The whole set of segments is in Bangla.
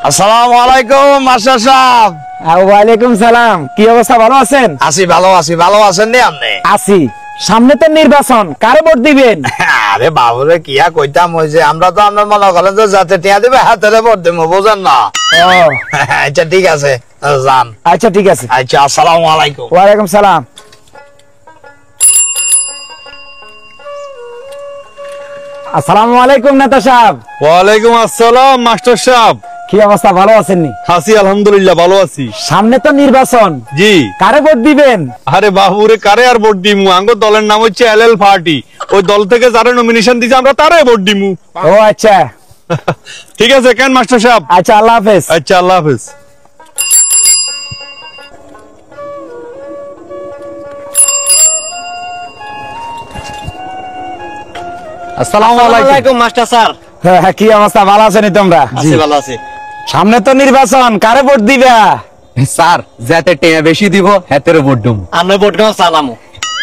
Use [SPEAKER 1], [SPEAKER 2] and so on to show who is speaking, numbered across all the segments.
[SPEAKER 1] আসসালামু আলাইকুম মাস্টার সাহেব।
[SPEAKER 2] ওয়ালাইকুম সালাম। কি অবস্থা, ভালো আছেন?
[SPEAKER 1] আছি, ভালো আছি। ভালো আছেন নি আপনি?
[SPEAKER 2] আছি। সামনে তো নির্বাচন, কারে ভোট দিবেন?
[SPEAKER 1] আরে বাবুরে কিয়া কইতাম, ওই যে আমরা তো আপনার মনে করেন যে যাতে টিয়া দিবে হাতে ভোট দেবো, বুঝেন না? আচ্ছা ঠিক আছে, যান।
[SPEAKER 2] আচ্ছা ঠিক আছে।
[SPEAKER 1] আচ্ছা, আসসালামু আলাইকুম।
[SPEAKER 2] ওয়ালাইকুম সালাম। আসসালামু আলাইকুম নেতা সাহেব।
[SPEAKER 3] ওয়ালাইকুম আসসালাম মাস্টার সাহেব।
[SPEAKER 2] কি অবস্থা, ভালো আছেন নি?
[SPEAKER 3] আছি আলহামদুলিল্লাহ, ভালো আছি।
[SPEAKER 2] সামনে তো নির্বাচন,
[SPEAKER 3] জি।
[SPEAKER 2] কারে ভোট দিবেন?
[SPEAKER 3] আরে বাবুরে কারে আর ভোট দিমু, আঙ্গো দলের নাম হচ্ছে এলএল পার্টি। ওই দল থেকে যারা নমিনেশন দিছে আমরা তারে ভোট দিমু।
[SPEAKER 2] ও আচ্ছা
[SPEAKER 3] ঠিক আছে কেন মাস্টার সাহেব।
[SPEAKER 2] আচ্ছা, আল্লাহ হাফেজ।
[SPEAKER 3] আচ্ছা, আল্লাহ হাফেজ।
[SPEAKER 2] আসসালামু
[SPEAKER 4] আলাইকুম মাস্টার স্যার।
[SPEAKER 2] হ্যাঁ, কি অবস্থা, ভালো আছেন তোমরা?
[SPEAKER 4] আছি, ভালো আছি।
[SPEAKER 2] সামনে তো নির্বাচন, কারে ভোট দিবা?
[SPEAKER 4] স্যার যাতে টেয়া বেশি দিব হাতের ভোট দেব। আমরা ভোট দেব সালামু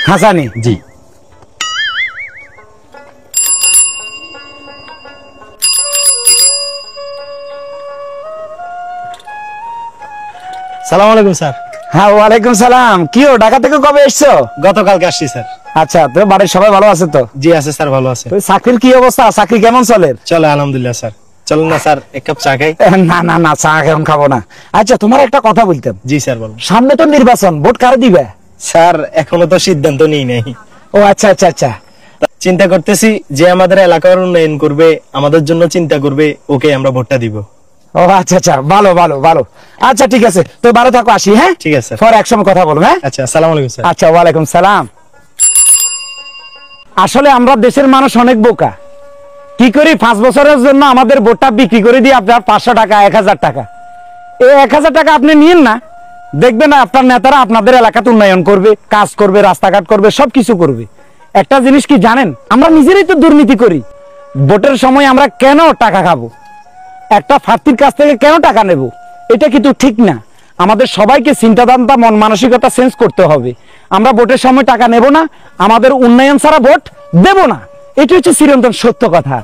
[SPEAKER 2] হাসানি।
[SPEAKER 4] জি।
[SPEAKER 5] সালাম আলাইকুম স্যার।
[SPEAKER 2] হ্যাঁ ওয়ালাইকুম সালাম। কি ও, ঢাকা থেকে কবে এসছো?
[SPEAKER 5] গতকালকে আসছি স্যার।
[SPEAKER 2] আচ্ছা, তো বাড়ির সবাই ভালো আছে তো?
[SPEAKER 5] জি আছে স্যার, ভালো আছে।
[SPEAKER 2] তো চাকরির কি অবস্থা, চাকরি কেমন চলে?
[SPEAKER 5] চলে আলহামদুলিল্লাহ স্যার। চলুন না স্যার এক কাপ চা খাই।
[SPEAKER 2] না না না, চা এখন খাবো না। আচ্ছা, তোমার একটা কথা বলতাম।
[SPEAKER 5] জি স্যার বলুন।
[SPEAKER 2] সামনে তো নির্বাচন, ভোট কারে দিবে?
[SPEAKER 5] স্যার এখনো তো সিদ্ধান্ত নিই নাই।
[SPEAKER 2] ও আচ্ছা আচ্ছা আচ্ছা।
[SPEAKER 5] চিন্তা করতেছি যে আমাদের এলাকার উন্নয়ন করবে, আমাদের জন্য চিন্তা করবে, ওকে আমরা ভোটটা দিব।
[SPEAKER 2] ও আচ্ছা আচ্ছা, ভালো ভালো ভালো। আচ্ছা ঠিক আছে, তো ভালো থাকো, আসি। হ্যাঁ
[SPEAKER 5] ঠিক আছে
[SPEAKER 2] পরে একসময় কথা বলবো। হ্যাঁ
[SPEAKER 5] আচ্ছা, আসসালামু আলাইকুম স্যার।
[SPEAKER 2] আচ্ছা, ওয়ালাইকুম সালাম। আসলে আমরা দেশের মানুষ অনেক বোকা। কি করি, 5 বছরের জন্য আমাদের ভোটটা বিক্রি করে দিই আপনার 500 টাকা, 1000 টাকা। এই 1000 টাকা আপনি নিয়েন না, দেখবেন আপনার নেতারা আপনাদের এলাকাতে উন্নয়ন করবে, কাজ করবে, রাস্তাঘাট করবে, সবকিছু করবে। একটা জিনিস কি জানেন, আমরা নিজেরাই তো দুর্নীতি করি। ভোটের সময় আমরা কেন টাকা খাবো, একটা প্রার্থীর কাছ থেকে কেন টাকা নেব? এটা কিন্তু ঠিক না। আমাদের সবাইকে চিন্তাধারা, মন মানসিকতা চেঞ্জ করতে হবে। আমরা ভোটের সময় টাকা নেব না, আমাদের উন্নয়ন ছাড়া ভোট দেব না। এটা হচ্ছে চিরন্তন সত্য কথা।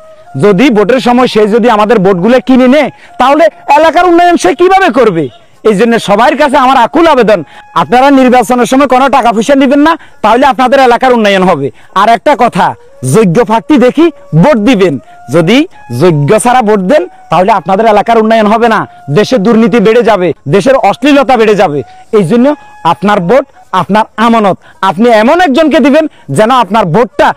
[SPEAKER 2] যদি ভোটের সময় সে যদি আমাদের ভোটগুলো কিনে নেয়, তাহলে এলাকার উন্নয়ন সে কিভাবে করবে? এই জন্য সবার কাছে আমার আকুল আবেদন, আপনারা নির্বাচনের সময় কোনো টাকা পয়সা নেবেন না, তাহলে আপনাদের এলাকার উন্নয়ন হবে। আর একটা কথা, যোগ্য প্রার্থী দেখি ভোট দিবেন। যদি যোগ্য ছাড়া ভোট দেন, তাহলে আপনাদের এলাকার উন্নয়ন হবে না, দেশের দুর্নীতি বেড়ে যাবে, দেশের অশ্লীলতা বেড়ে যাবে। এই জন্য আপনার ভোট আপনার আমানত, আপনি এমন একজনকে দিবেন যেন আপনার ভোটটা